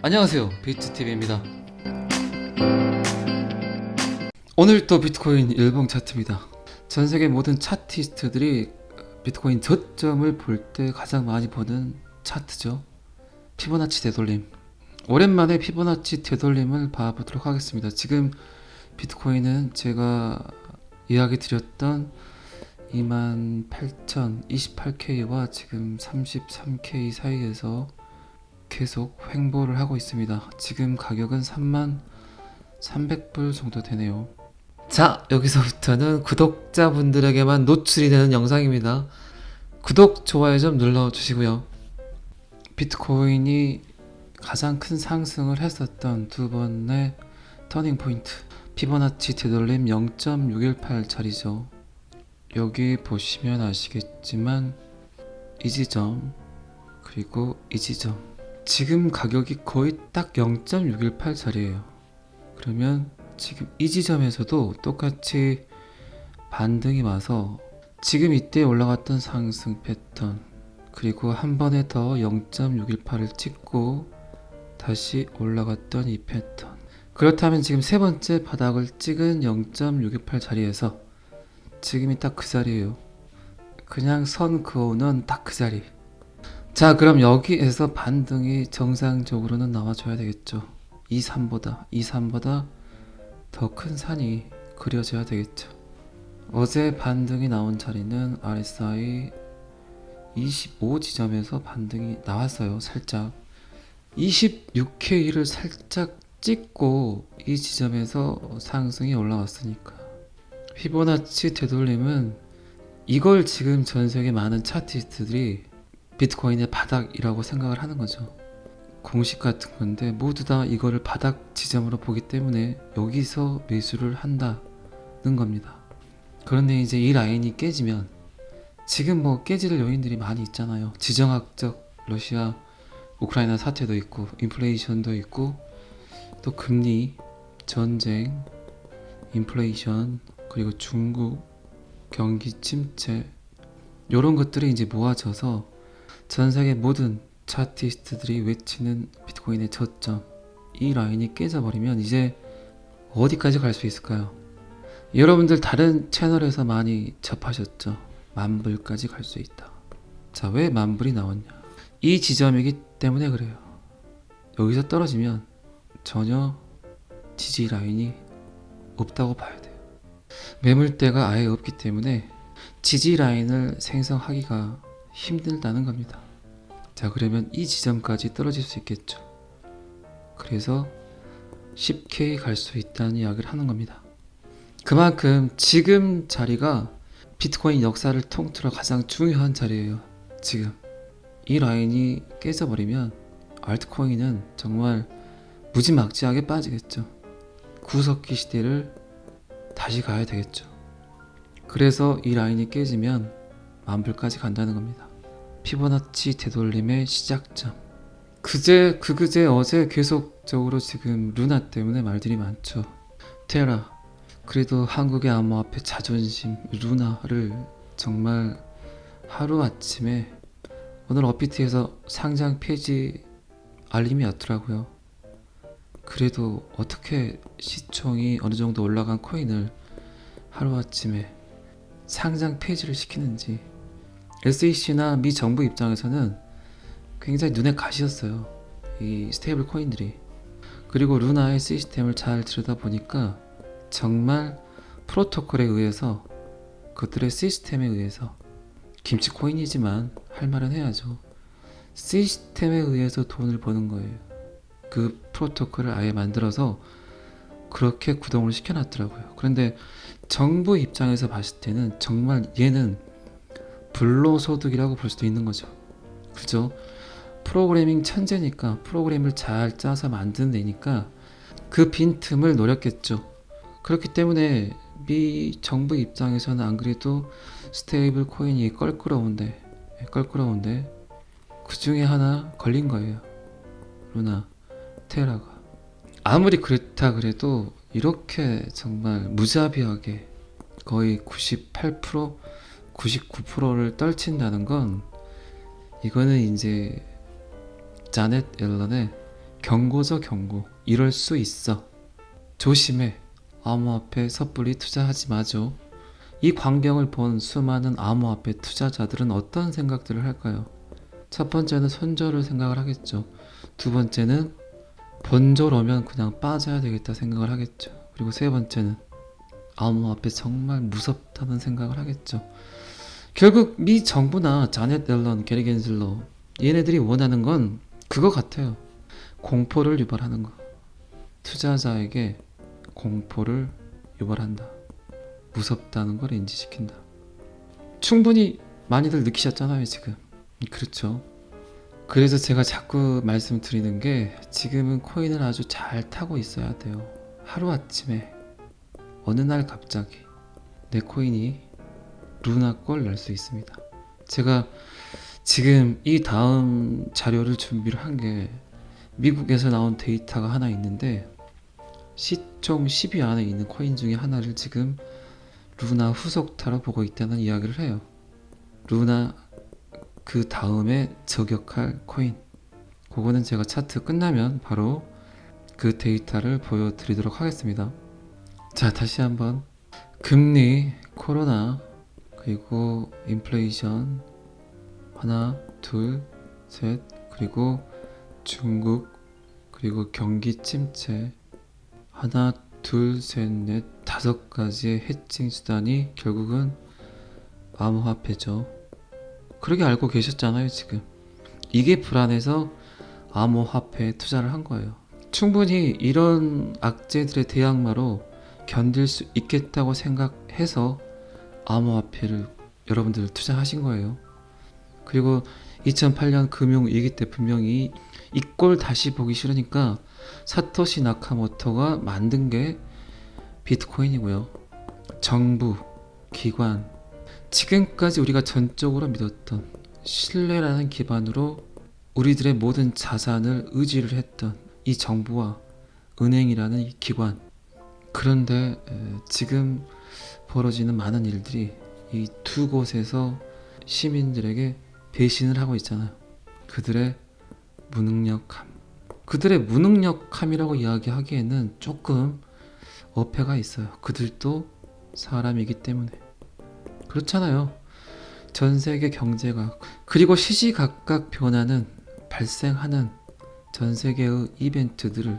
안녕하세요, 비트TV입니다. 오늘 또 비트코인 일봉 차트입니다. 전세계 모든 차티스트들이 비트코인 저점을 볼 때 가장 많이 보는 차트죠. 피보나치 되돌림. 오랜만에 피보나치 되돌림을 봐보도록 하겠습니다. 지금 비트코인은 제가 이야기 드렸던 28,028K와 지금 33K 사이에서 계속 횡보를 하고 있습니다. 지금 가격은 33,300불 정도 되네요. 자, 여기서부터는 구독자분들에게만 노출이 되는 영상입니다. 구독, 좋아요 좀 눌러주시고요. 비트코인이 가장 큰 상승을 했었던 두 번의 터닝 포인트, 피보나치 되돌림 0.618짜리죠. 여기 보시면 아시겠지만 이 지점 그리고 이 지점, 지금 가격이 거의 딱 0.618짜리예요. 그러면 지금 이 지점에서도 똑같이 반등이 와서 지금 이때 올라갔던 상승 패턴, 그리고 한 번에 더 0.618을 찍고 다시 올라갔던 이 패턴, 그렇다면 지금 세 번째 바닥을 찍은 0.618 자리에서 지금이 딱 그 자리예요. 그냥 선 그어오는 딱 그 자리. 자, 그럼 여기에서 반등이 정상적으로는 나와줘야 되겠죠. 이 산보다 더 큰 산이 그려져야 되겠죠. 어제 반등이 나온 자리는 RSI 25 지점에서 반등이 나왔어요. 살짝 26K를 살짝 찍고 이 지점에서 상승이 올라왔으니까 피보나치 되돌림은 이걸 지금 전세계 많은 차티스트들이 비트코인의 바닥이라고 생각을 하는 거죠. 공식 같은 건데 모두 다 이거를 바닥 지점으로 보기 때문에 여기서 매수를 한다는 겁니다. 그런데 이제 이 라인이 깨지면, 지금 뭐 깨질 요인들이 많이 있잖아요. 지정학적 러시아 우크라이나 사태도 있고 인플레이션도 있고 또 금리, 전쟁, 인플레이션, 그리고 중국 경기 침체, 이런 것들이 이제 모아져서 전 세계 모든 차티스트들이 외치는 비트코인의 저점, 이 라인이 깨져버리면 이제 어디까지 갈 수 있을까요? 여러분들 다른 채널에서 많이 접하셨죠? 만불까지 갈 수 있다. 자, 왜 만불이 나왔냐? 이 지점이기 때문에 그래요. 여기서 떨어지면 전혀 지지 라인이 없다고 봐야 돼요. 매물대가 아예 없기 때문에 지지 라인을 생성하기가 힘들다는 겁니다. 자, 그러면 이 지점까지 떨어질 수 있겠죠. 그래서 10K 갈 수 있다는 이야기를 하는 겁니다. 그만큼 지금 자리가 비트코인 역사를 통틀어 가장 중요한 자리예요. 지금 이 라인이 깨져버리면 알트코인은 정말 무지막지하게 빠지겠죠. 구석기 시대를 다시 가야 되겠죠. 그래서 이 라인이 깨지면 만불까지 간다는 겁니다. 피보나치 되돌림의 시작점. 그제 어제 계속적으로 지금 루나 때문에 말들이 많죠. 테라, 그래도 한국의 암호화폐 자존심 루나를 정말 하루아침에 오늘 업비트에서 상장 폐지 알림이 왔더라고요. 그래도 어떻게 시총이 어느 정도 올라간 코인을 하루아침에 상장 폐지를 시키는지, SEC나 미 정부 입장에서는 굉장히 눈에 가시였어요. 이 스테이블 코인들이. 그리고 루나의 시스템을 잘 들여다보니까 정말 프로토콜에 의해서, 그들의 시스템에 의해서, 김치 코인이지만 할 말은 해야죠. 시스템에 의해서 돈을 버는 거예요. 그 프로토콜을 아예 만들어서 그렇게 구동을 시켜놨더라고요. 그런데 정부 입장에서 봤을 때는 정말 얘는 불로소득이라고 볼 수도 있는 거죠. 그죠? 프로그래밍 천재니까, 프로그램을 잘 짜서 만든 애니까 그 빈틈을 노렸겠죠. 그렇기 때문에 미 정부 입장에서는 안 그래도 스테이블 코인이 껄끄러운데 그 중에 하나 걸린 거예요. 루나, 테라가. 아무리 그렇다 그래도 이렇게 정말 무자비하게 거의 98%, 99%를 떨친다는 건, 이거는 이제 자넷 앨런의 경고죠, 경고. 이럴 수 있어. 조심해. 암호화폐 섣불리 투자하지 마죠. 이 광경을 본 수많은 암호화폐 투자자들은 어떤 생각들을 할까요? 첫 번째는 손절을 생각을 하겠죠. 두 번째는 번절 오면 그냥 빠져야 되겠다 생각을 하겠죠. 그리고 세 번째는 암호화폐 정말 무섭다는 생각을 하겠죠. 결국 미 정부나 자넷 옐런, 게리 겐슬러 얘네들이 원하는 건 그거 같아요. 공포를 유발하는 거. 투자자에게 공포를 유발한다. 무섭다는 걸 인지시킨다. 충분히 많이들 느끼셨잖아요, 지금. 그렇죠. 그래서 제가 자꾸 말씀드리는 게 지금은 코인을 아주 잘 타고 있어야 돼요. 하루아침에 어느 날 갑자기 내 코인이 루나꼴 날 수 있습니다. 제가 지금 이 다음 자료를 준비를 한 게 미국에서 나온 데이터가 하나 있는데 시총 10위 안에 있는 코인 중에 하나를 지금 루나 후속타로 보고 있다는 이야기를 해요. 루나 그 다음에 저격할 코인. 그거는 제가 차트 끝나면 바로 그 데이터를 보여드리도록 하겠습니다. 자, 다시 한번 금리, 코로나, 그리고 인플레이션 하나, 둘, 셋, 그리고 중국, 그리고 경기 침체 하나, 둘, 셋, 넷, 다섯 가지의 해칭 수단이 결국은 암호화폐죠. 그렇게 알고 계셨잖아요, 지금. 이게 불안해서 암호화폐에 투자를 한 거예요. 충분히 이런 악재들의 대항마로 견딜 수 있겠다고 생각해서 암호화폐를 여러분들 투자하신 거예요. 그리고 2008년 금융위기 때 분명히 이 꼴 다시 보기 싫으니까 사토시 나카모토가 만든 게 비트코인이고요. 정부, 기관, 지금까지 우리가 전적으로 믿었던 신뢰라는 기반으로 우리들의 모든 자산을 의지를 했던 이 정부와 은행이라는 이 기관. 그런데 지금 벌어지는 많은 일들이 이 두 곳에서 시민들에게 배신을 하고 있잖아요. 그들의 무능력함. 그들의 무능력함이라고 이야기하기에는 조금 어폐가 있어요. 그들도 사람이기 때문에. 그렇잖아요. 전 세계 경제가 그리고 시시각각 변하는 발생하는 전 세계의 이벤트들을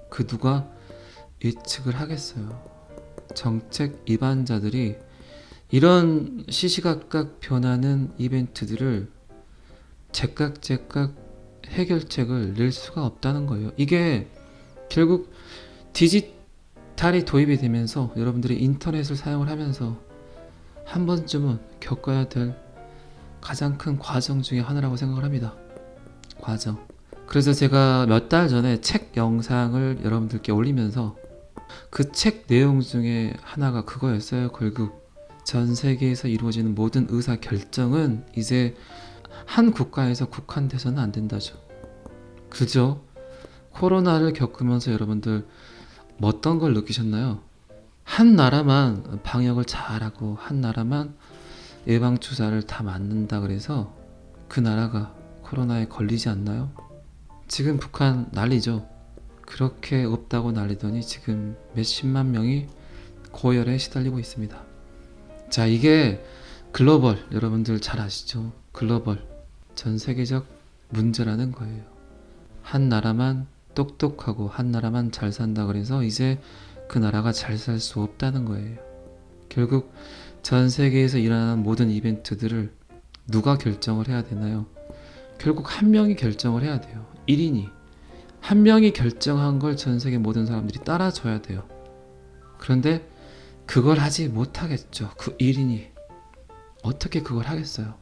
그 누가 예측을 하겠어요. 정책 입안자들이 이런 시시각각 변하는 이벤트들을 제깍제깍 해결책을 낼 수가 없다는 거예요. 이게 결국 디지털이 도입이 되면서 여러분들이 인터넷을 사용을 하면서 한 번쯤은 겪어야 될 가장 큰 과정 중에 하나라고 생각을 합니다. 과정. 그래서 제가 몇 달 전에 책 영상을 여러분들께 올리면서 그 책 내용 중에 하나가 그거였어요. 결국 전 세계에서 이루어지는 모든 의사 결정은 이제 한 국가에서 국한돼서는 안 된다죠. 그죠? 코로나를 겪으면서 여러분들 어떤 걸 느끼셨나요? 한 나라만 방역을 잘하고 한 나라만 예방주사를 다 맞는다 그래서 그 나라가 코로나에 걸리지 않나요? 지금 북한 난리죠. 그렇게 없다고 난리더니 지금 몇십만 명이 고열에 시달리고 있습니다. 자, 이게 글로벌, 여러분들 잘 아시죠? 글로벌, 전 세계적 문제라는 거예요. 한 나라만 똑똑하고 한 나라만 잘 산다 그래서 이제 그 나라가 잘 살 수 없다는 거예요. 결국 전 세계에서 일어나는 모든 이벤트들을 누가 결정을 해야 되나요? 결국 한 명이 결정을 해야 돼요. 1인이. 한 명이 결정한 걸 전 세계 모든 사람들이 따라줘야 돼요. 그런데 그걸 하지 못하겠죠. 그 1인이. 어떻게 그걸 하겠어요?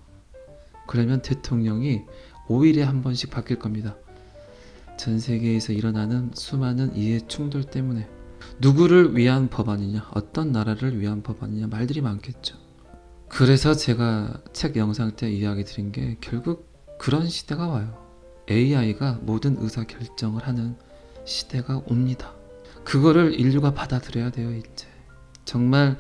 그러면 대통령이 5일에 한 번씩 바뀔 겁니다. 전 세계에서 일어나는 수많은 이해 충돌 때문에 누구를 위한 법안이냐, 어떤 나라를 위한 법안이냐 말들이 많겠죠. 그래서 제가 책 영상 때 이야기 드린 게 결국 그런 시대가 와요. AI가 모든 의사 결정을 하는 시대가 옵니다. 그거를 인류가 받아들여야 돼요. 이제 정말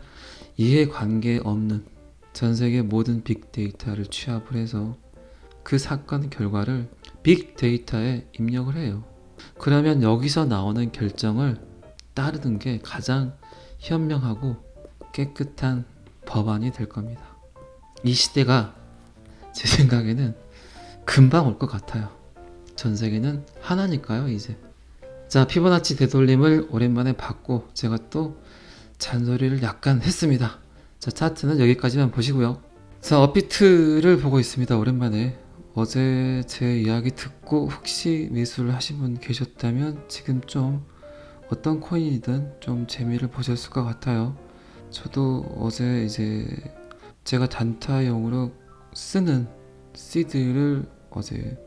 이해관계 없는 전 세계 모든 빅데이터를 취합을 해서 그 사건 결과를 빅데이터에 입력을 해요. 그러면 여기서 나오는 결정을 따르는 게 가장 현명하고 깨끗한 법안이 될 겁니다. 이 시대가 제 생각에는 금방 올 것 같아요. 전 세계는 하나니까요, 이제. 자, 피보나치 되돌림을 오랜만에 봤고 제가 또 잔소리를 약간 했습니다. 자, 차트는 여기까지만 보시고요. 자, 업비트를 보고 있습니다. 오랜만에. 어제 제 이야기 듣고 혹시 매수를 하신 분 계셨다면 지금 좀 어떤 코인이든 좀 재미를 보셨을 것 같아요. 저도 어제 이제 제가 단타용으로 쓰는 시드를 어제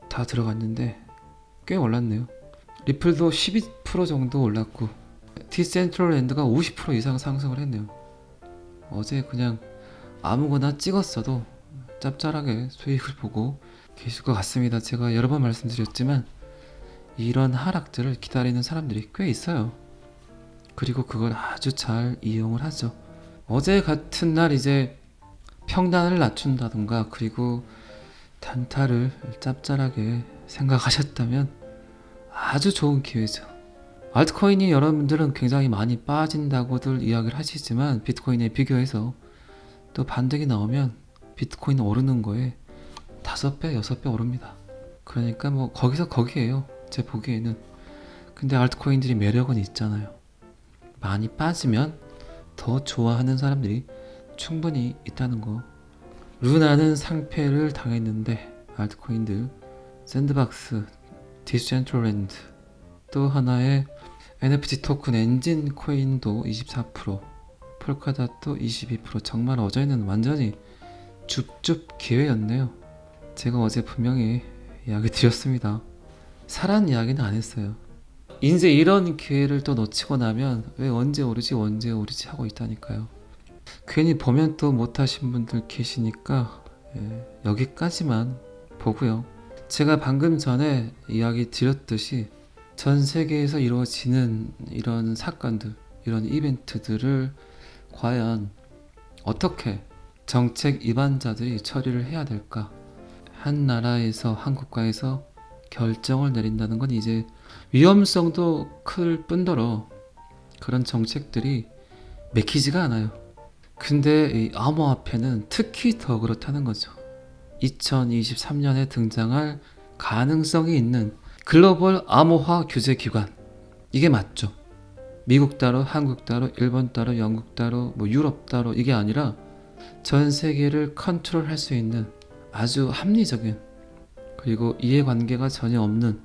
다 들어갔는데 꽤 올랐네요. 리플도 12% 정도 올랐고 디센트럴랜드가 50% 이상 상승을 했네요. 어제 그냥 아무거나 찍었어도 짭짤하게 수익을 보고 계실 것 같습니다. 제가 여러 번 말씀드렸지만 이런 하락들을 기다리는 사람들이 꽤 있어요. 그리고 그걸 아주 잘 이용을 하죠. 어제 같은 날 이제 평단을 낮춘다던가 그리고 단타를 짭짤하게 생각하셨다면 아주 좋은 기회죠. 알트코인이 여러분들은 굉장히 많이 빠진다고들 이야기를 하시지만 비트코인에 비교해서 또 반등이 나오면 비트코인 오르는 거에 5배, 6배 오릅니다. 그러니까 뭐 거기서 거기에요. 제 보기에는. 근데 알트코인들이 매력은 있잖아요. 많이 빠지면 더 좋아하는 사람들이 충분히 있다는 거. 루나는 상패를 당했는데 알트코인들 샌드박스, 디센트럴랜드 또 하나의 NFT 토큰 엔진 코인도 24%, 폴카닷도 22%. 정말 어제는 완전히 줍줍 기회였네요. 제가 어제 분명히 이야기 드렸습니다. 사란 이야기는 안 했어요. 이제 이런 기회를 또 놓치고 나면 왜 언제 오르지 하고 있다니까요. 괜히 보면 또 못하신 분들 계시니까 여기까지만 보고요. 제가 방금 전에 이야기 드렸듯이 전 세계에서 이루어지는 이런 사건들, 이런 이벤트들을 과연 어떻게 정책 위반자들이 처리를 해야 될까? 한 나라에서, 한 국가에서 결정을 내린다는 건 이제 위험성도 클 뿐더러 그런 정책들이 맥히지가 않아요. 근데 이 암호화폐는 특히 더 그렇다는 거죠. 2023년에 등장할 가능성이 있는 글로벌 암호화 규제 기관. 이게 맞죠. 미국 따로, 한국 따로, 일본 따로, 영국 따로, 뭐 유럽 따로 이게 아니라 전 세계를 컨트롤할 수 있는 아주 합리적인 그리고 이해관계가 전혀 없는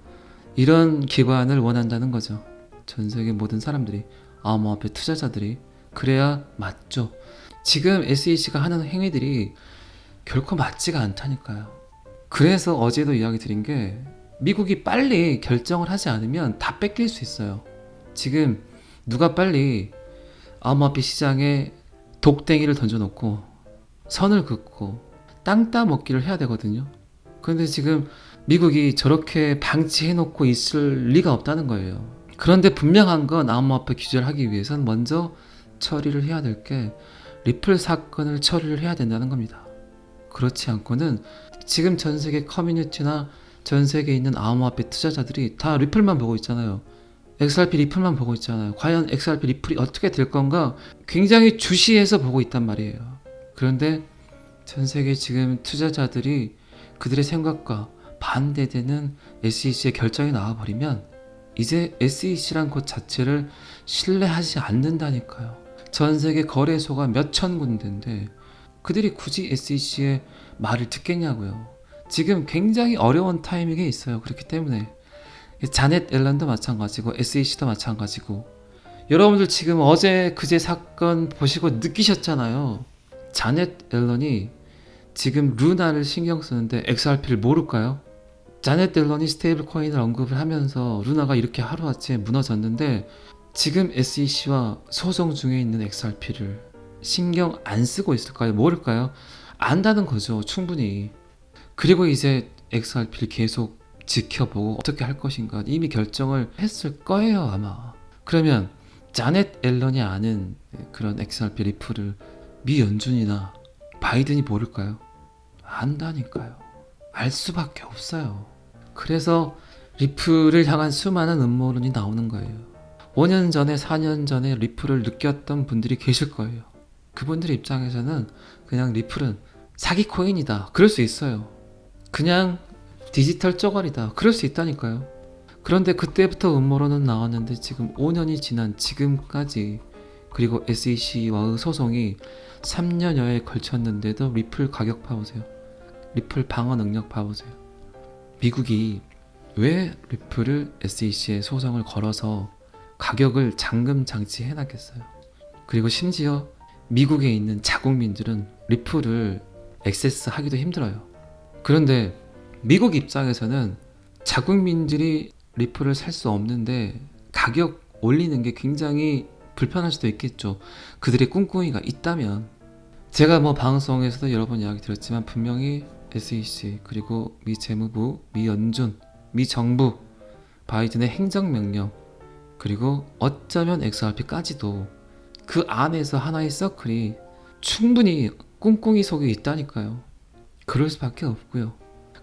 이런 기관을 원한다는 거죠. 전 세계 모든 사람들이, 암호화폐 투자자들이. 그래야 맞죠. 지금 SEC가 하는 행위들이 결코 맞지가 않다니까요. 그래서 어제도 이야기 드린 게 미국이 빨리 결정을 하지 않으면 다 뺏길 수 있어요. 지금 누가 빨리 암호화폐 시장에 독댕이를 던져놓고 선을 긋고 땅 따먹기를 해야 되거든요. 그런데 지금 미국이 저렇게 방치해놓고 있을 리가 없다는 거예요. 그런데 분명한 건 암호화폐 규제를 하기 위해선 먼저 처리를 해야 될 게 리플 사건을 처리를 해야 된다는 겁니다. 그렇지 않고는 지금 전 세계 커뮤니티나 전 세계에 있는 암호화폐 투자자들이 다 리플만 보고 있잖아요. XRP 리플만 보고 있잖아요. 과연 XRP 리플이 어떻게 될 건가 굉장히 주시해서 보고 있단 말이에요. 그런데 전 세계 지금 투자자들이 그들의 생각과 반대되는 SEC의 결정이 나와버리면 이제 SEC란 곳 자체를 신뢰하지 않는다니까요. 전 세계 거래소가 몇천 군데인데 그들이 굳이 SEC의 말을 듣겠냐고요. 지금 굉장히 어려운 타이밍에 있어요. 그렇기 때문에 자넷 앨런도 마찬가지고 SEC도 마찬가지고 여러분들 지금 어제 그제 사건 보시고 느끼셨잖아요. 자넷 앨런이 지금 루나를 신경 쓰는데 XRP를 모를까요? 자넷 앨런이 스테이블 코인을 언급을 하면서 루나가 이렇게 하루아침에 무너졌는데 지금 SEC와 소송 중에 있는 XRP를 신경 안 쓰고 있을까요? 모를까요? 안다는 거죠. 충분히. 그리고 이제 XRP를 계속 지켜보고 어떻게 할 것인가 이미 결정을 했을 거예요 아마. 그러면 자넷 앨런이 아는 그런 XRP 리플을 미 연준이나 바이든이 모를까요? 안다니까요. 알 수밖에 없어요. 그래서 리플을 향한 수많은 음모론이 나오는 거예요. 5년 전에 4년 전에 리플을 느꼈던 분들이 계실 거예요. 그분들 입장에서는 그냥 리플은 사기 코인이다 그럴 수 있어요. 그냥 디지털 쪼가리다 그럴 수 있다니까요. 그런데 그때부터 음모론은 나왔는데 지금 5년이 지난 지금까지, 그리고 SEC와의 소송이 3년여에 걸쳤는데도 리플 가격 봐보세요. 리플 방어 능력 봐보세요. 미국이 왜 리플을 SEC에 소송을 걸어서 가격을 잠금 장치해 놨겠어요. 그리고 심지어 미국에 있는 자국민들은 리플을 액세스하기도 힘들어요. 그런데 미국 입장에서는 자국민들이 리플을 살 수 없는데 가격 올리는 게 굉장히 불편할 수도 있겠죠. 그들의 꿍꿍이가 있다면. 제가 뭐 방송에서도 여러 번 이야기 드렸지만 분명히 SEC 그리고 미 재무부, 미 연준, 미 정부, 바이든의 행정명령, 그리고 어쩌면 XRP까지도 그 안에서 하나의 서클이 충분히 꿍꿍이 속에 있다니까요. 그럴 수밖에 없고요.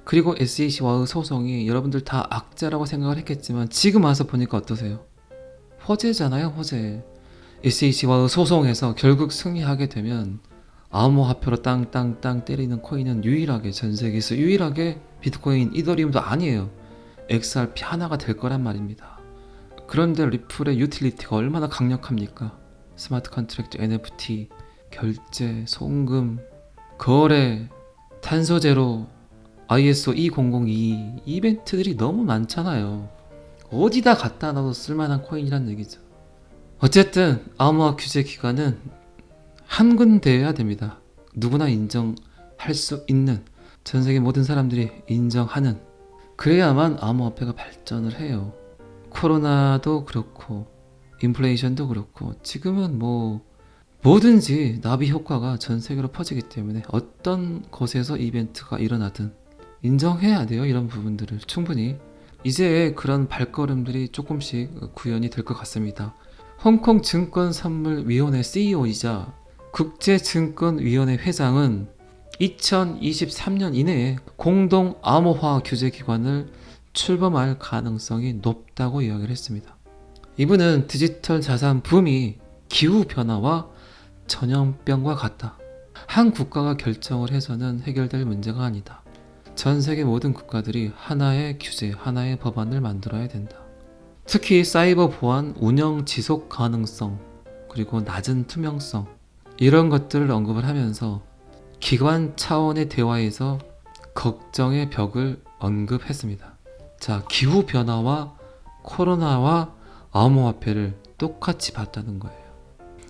그리고 SEC와의 소송이 여러분들 다 악재라고 생각을 했겠지만 지금 와서 보니까 어떠세요? 호재잖아요, 호재. SEC와의 소송에서 결국 승리하게 되면 암호화폐로 땅땅땅 때리는 코인은 유일하게, 전 세계에서 유일하게 비트코인, 이더리움도 아니에요. XRP 하나가 될 거란 말입니다. 그런데 리플의 유틸리티가 얼마나 강력합니까? 스마트 컨트랙트, NFT, 결제, 송금, 거래, 탄소 제로, ISO 2002 이벤트들이 너무 많잖아요. 어디다 갖다 놔도 쓸만한 코인이란 얘기죠. 어쨌든 암호화 규제 기관은 한 군데여야 됩니다. 누구나 인정할 수 있는, 전 세계 모든 사람들이 인정하는, 그래야만 암호화폐가 발전을 해요. 코로나도 그렇고 인플레이션도 그렇고 지금은 뭐 뭐든지 나비 효과가 전 세계로 퍼지기 때문에 어떤 곳에서 이벤트가 일어나든 인정해야 돼요. 이런 부분들을 충분히. 이제 그런 발걸음들이 조금씩 구현이 될 것 같습니다. 홍콩 증권선물위원회 CEO이자 국제증권위원회 회장은 2023년 이내에 공동 암호화 규제 기관을 출범할 가능성이 높다고 이야기를 했습니다. 이분은 디지털 자산 붐이 기후변화와 전염병과 같다. 한 국가가 결정을 해서는 해결될 문제가 아니다. 전 세계 모든 국가들이 하나의 규제, 하나의 법안을 만들어야 된다. 특히 사이버 보안, 운영 지속 가능성, 그리고 낮은 투명성, 이런 것들을 언급을 하면서 기관 차원의 대화에서 걱정의 벽을 언급했습니다. 자, 기후변화와 코로나와 암호화폐를 똑같이 봤다는 거예요.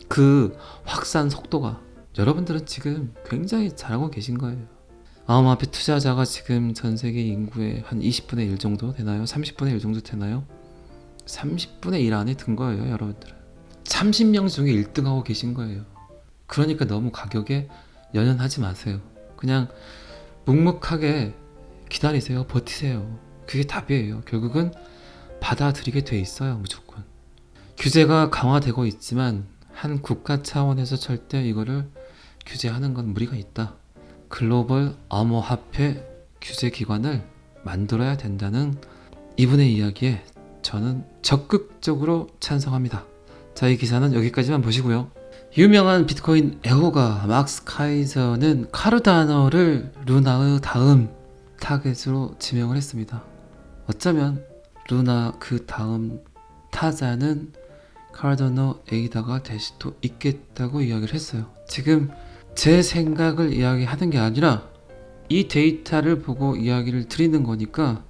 그 확산 속도가 여러분들은 지금 굉장히 잘하고 계신 거예요. 암호화폐 투자자가 지금 전 세계 인구의 한 20분의 1 정도 되나요? 30분의 1 정도 되나요? 30분의 1 안에 든 거예요, 여러분들은. 30명 중에 1등하고 계신 거예요. 그러니까 너무 가격에 연연하지 마세요. 그냥 묵묵하게 기다리세요. 버티세요. 그게 답이에요. 결국은 받아들이게 돼 있어요. 무조건. 규제가 강화되고 있지만 한 국가 차원에서 절대 이거를 규제하는 건 무리가 있다. 글로벌 암호화폐 규제기관을 만들어야 된다는 이분의 이야기에 저는 적극적으로 찬성합니다. 자, 이 기사는 여기까지만 보시고요. 유명한 비트코인 애호가 막스 카이저는 카르다노를 루나의 다음 타겟으로 지명을 했습니다. 어쩌면 루나 그 다음 타자는 카르다노 에이다가 될 수도 있겠다고 이야기를 했어요. 지금 제 생각을 이야기하는 게 아니라 이 데이터를 보고 이야기를 드리는 거니까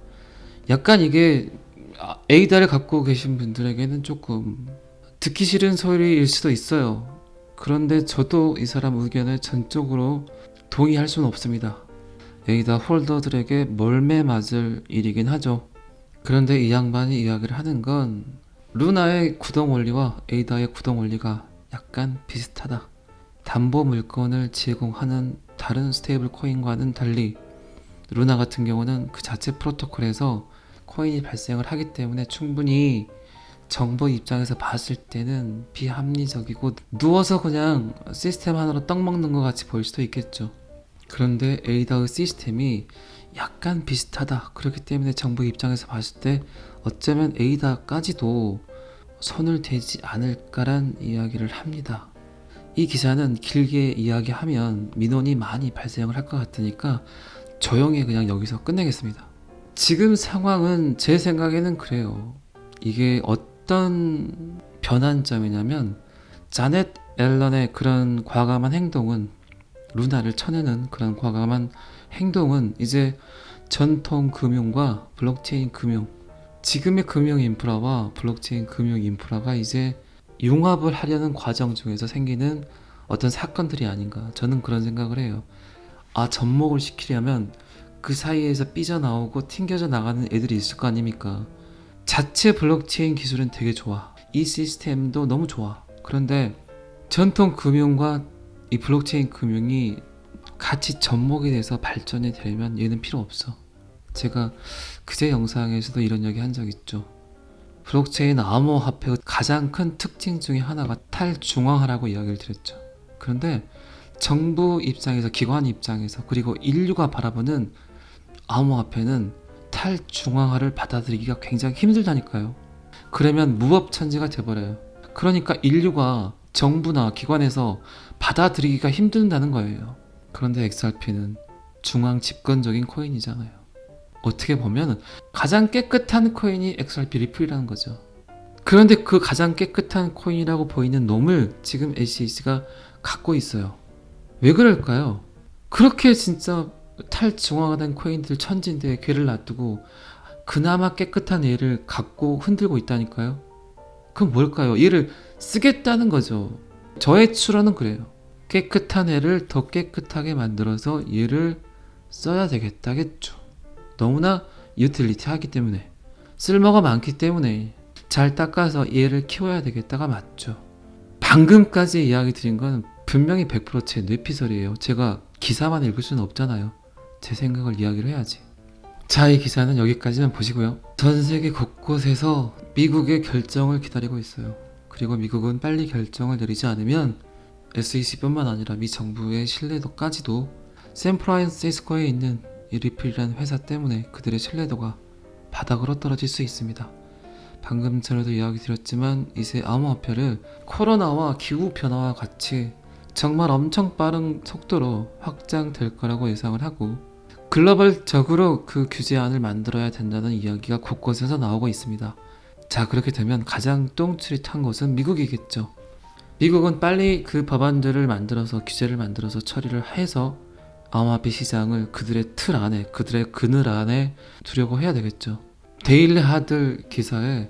약간 이게 에이다를 갖고 계신 분들에게는 조금 듣기 싫은 소리일 수도 있어요. 그런데 저도 이 사람 의견에 전적으로 동의할 수는 없습니다. 에이다 홀더들에게 몰매 맞을 일이긴 하죠. 그런데 이 양반이 이야기를 하는 건 루나의 구동 원리와 에이다의 구동 원리가 약간 비슷하다. 담보 물건을 제공하는 다른 스테이블 코인과는 달리 루나 같은 경우는 그 자체 프로토콜에서 코인이 발생을 하기 때문에 충분히 정부 입장에서 봤을 때는 비합리적이고 누워서 그냥 시스템 하나로 떡 먹는 것 같이 보일 수도 있겠죠. 그런데 에이다의 시스템이 약간 비슷하다. 그렇기 때문에 정부 입장에서 봤을 때 어쩌면 에이다까지도 손을 대지 않을까란 이야기를 합니다. 이 기사는 길게 이야기하면 민원이 많이 발생을 할 것 같으니까 조용히 그냥 여기서 끝내겠습니다. 지금 상황은 제 생각에는 그래요. 이게 어떤 변환점이냐면 자넷 앨런의 그런 과감한 행동은, 루나를 쳐내는 그런 과감한 행동은 이제 전통 금융과 블록체인 금융, 지금의 금융 인프라와 블록체인 금융 인프라가 이제 융합을 하려는 과정 중에서 생기는 어떤 사건들이 아닌가, 저는 그런 생각을 해요. 접목을 시키려면 그 사이에서 삐져나오고 튕겨져 나가는 애들이 있을 거 아닙니까? 자체 블록체인 기술은 되게 좋아. 이 시스템도 너무 좋아. 그런데 전통 금융과 이 블록체인 금융이 같이 접목이 돼서 발전이 되려면 얘는 필요 없어. 제가 그제 영상에서도 이런 얘기 한 적 있죠. 블록체인 암호화폐의 가장 큰 특징 중에 하나가 탈중앙화라고 이야기를 드렸죠. 그런데 정부 입장에서, 기관 입장에서, 그리고 인류가 바라보는 암호화폐는 탈중앙화를 받아들이기가 굉장히 힘들다니까요. 그러면 무법천지가 돼버려요. 그러니까 인류가 정부나 기관에서 받아들이기가 힘든다는 거예요. 그런데 XRP는 중앙 집권적인 코인이잖아요. 어떻게 보면 가장 깨끗한 코인이 XRP 리플이라는 거죠. 그런데 그 가장 깨끗한 코인이라고 보이는 놈을 지금 SEC가 갖고 있어요. 왜 그럴까요? 그렇게 진짜 탈중앙화된 코인들 천진대에 괴를 놔두고 그나마 깨끗한 얘를 갖고 흔들고 있다니까요. 그럼 뭘까요? 얘를 쓰겠다는 거죠. 저의 추론은 그래요. 깨끗한 애를 더 깨끗하게 만들어서 얘를 써야 되겠다겠죠. 너무나 유틸리티 하기 때문에, 쓸모가 많기 때문에 잘 닦아서 얘를 키워야 되겠다가 맞죠. 방금까지 이야기 드린 건 분명히 100% 제 뇌피설이에요. 제가 기사만 읽을 수는 없잖아요. 제 생각을 이야기를 해야지. 자, 이 기사는 여기까지만 보시고요. 전 세계 곳곳에서 미국의 결정을 기다리고 있어요. 그리고 미국은 빨리 결정을 내리지 않으면 SEC뿐만 아니라 미 정부의 신뢰도까지도, 샌프란시스코에 있는 이 리플이라는 회사 때문에 그들의 신뢰도가 바닥으로 떨어질 수 있습니다. 방금 전에도 이야기 드렸지만 이제 암호화폐를 코로나와 기후변화와 같이 정말 엄청 빠른 속도로 확장될 거라고 예상을 하고, 글로벌적으로 그 규제안을 만들어야 된다는 이야기가 곳곳에서 나오고 있습니다. 자, 그렇게 되면 가장 똥줄이 탄 곳은 미국이겠죠. 미국은 빨리 그 법안들을 만들어서, 규제를 만들어서 처리를 해서 암호화폐 시장을 그들의 틀 안에, 그들의 그늘 안에 두려고 해야 되겠죠. 데일리 하들 기사에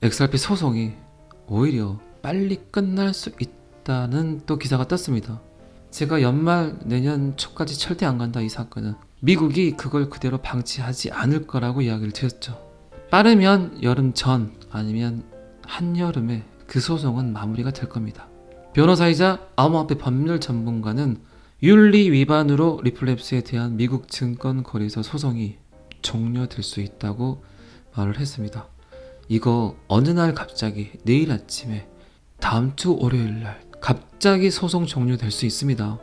XRP 소송이 오히려 빨리 끝날 수 있다는 또 기사가 떴습니다. 제가 연말 내년 초까지 절대 안 간다, 이 사건은. 미국이 그걸 그대로 방치하지 않을 거라고 이야기를 드렸죠. 빠르면 여름 전, 아니면 한여름에 그 소송은 마무리가 될 겁니다. 변호사이자 암호화폐 법률 전문가는 윤리 위반으로 리플랩스에 대한 미국 증권거래소 소송이 종료될 수 있다고 말을 했습니다. 이거 어느 날 갑자기, 내일 아침에, 다음 주 월요일 날 갑자기 소송 종료될 수 있습니다.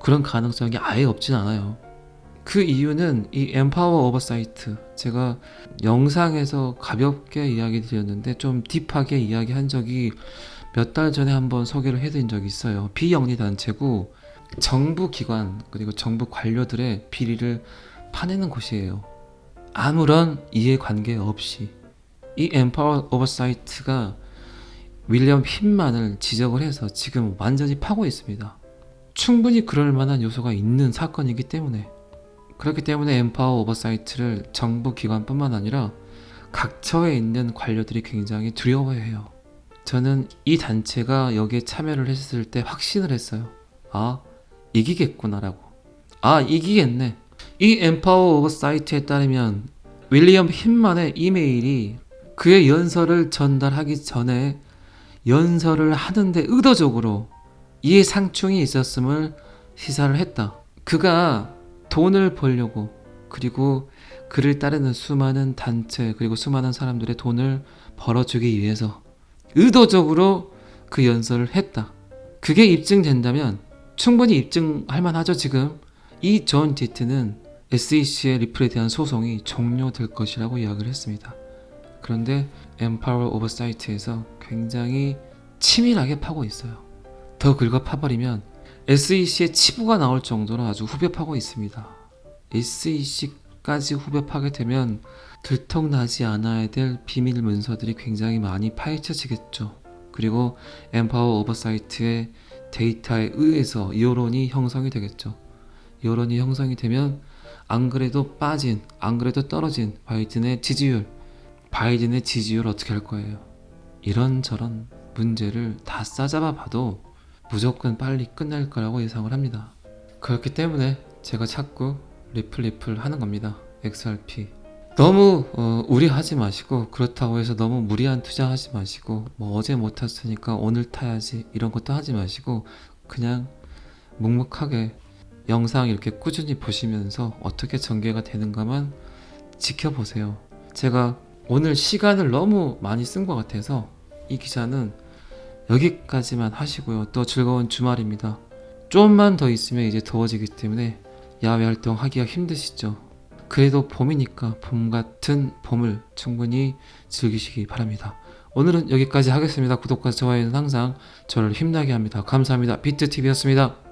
그런 가능성이 아예 없진 않아요. 그 이유는 이 엠파워 오버사이트, 제가 영상에서 가볍게 이야기 드렸는데 좀 딥하게 이야기한 적이 몇 달 전에 한번 소개를 해드린 적이 있어요. 비영리 단체고 정부 기관 그리고 정부 관료들의 비리를 파내는 곳이에요. 아무런 이해관계 없이 이 엠파워 오버사이트가 윌리엄 흰만을 지적을 해서 지금 완전히 파고 있습니다. 충분히 그럴 만한 요소가 있는 사건이기 때문에, 그렇기 때문에 엠파워 오버사이트를 정부 기관뿐만 아니라 각처에 있는 관료들이 굉장히 두려워해요. 저는 이 단체가 여기에 참여를 했을 때 확신을 했어요. 이기겠구나라고. 이기겠네. 이 엠파워 오버사이트에 따르면 윌리엄 흰만의 이메일이 그의 연설을 전달하기 전에 연설을 하는데 의도적으로 이해 상충이 있었음을 시사를 했다. 그가 돈을 벌려고, 그리고 그를 따르는 수많은 단체 그리고 수많은 사람들의 돈을 벌어주기 위해서 의도적으로 그 연설을 했다. 그게 입증된다면 충분히 입증할 만하죠. 지금 이 존 디트는 SEC의 리플에 대한 소송이 종료될 것이라고 이야기를 했습니다. 그런데 엠파워 오버사이트에서 굉장히 치밀하게 파고 있어요. 더 긁어 파버리면 SEC의 치부가 나올 정도로 아주 후벼 파고 있습니다. SEC까지 후벼 파게 되면 들통나지 않아야 될 비밀 문서들이 굉장히 많이 파헤쳐지겠죠. 그리고 엠파워 오버사이트의 데이터에 의해서 여론이 형성이 되겠죠. 여론이 형성이 되면 안 그래도 빠진, 안 그래도 떨어진 바이든의 지지율 어떻게 할 거예요? 이런저런 문제를 다 싸잡아 봐도 무조건 빨리 끝날 거라고 예상을 합니다. 그렇기 때문에 제가 자꾸 리플 하는 겁니다. XRP. 너무 우려하지 마시고, 그렇다고 해서 너무 무리한 투자하지 마시고, 뭐 어제 못 탔으니까 오늘 타야지 이런 것도 하지 마시고, 그냥 묵묵하게 영상 이렇게 꾸준히 보시면서 어떻게 전개가 되는가만 지켜보세요. 제가 오늘 시간을 너무 많이 쓴 것 같아서 이 기사는 여기까지만 하시고요. 또 즐거운 주말입니다. 좀만 더 있으면 이제 더워지기 때문에 야외 활동하기가 힘드시죠. 그래도 봄이니까 봄 같은 봄을 충분히 즐기시기 바랍니다. 오늘은 여기까지 하겠습니다. 구독과 좋아요는 항상 저를 힘나게 합니다. 감사합니다. 비트TV였습니다.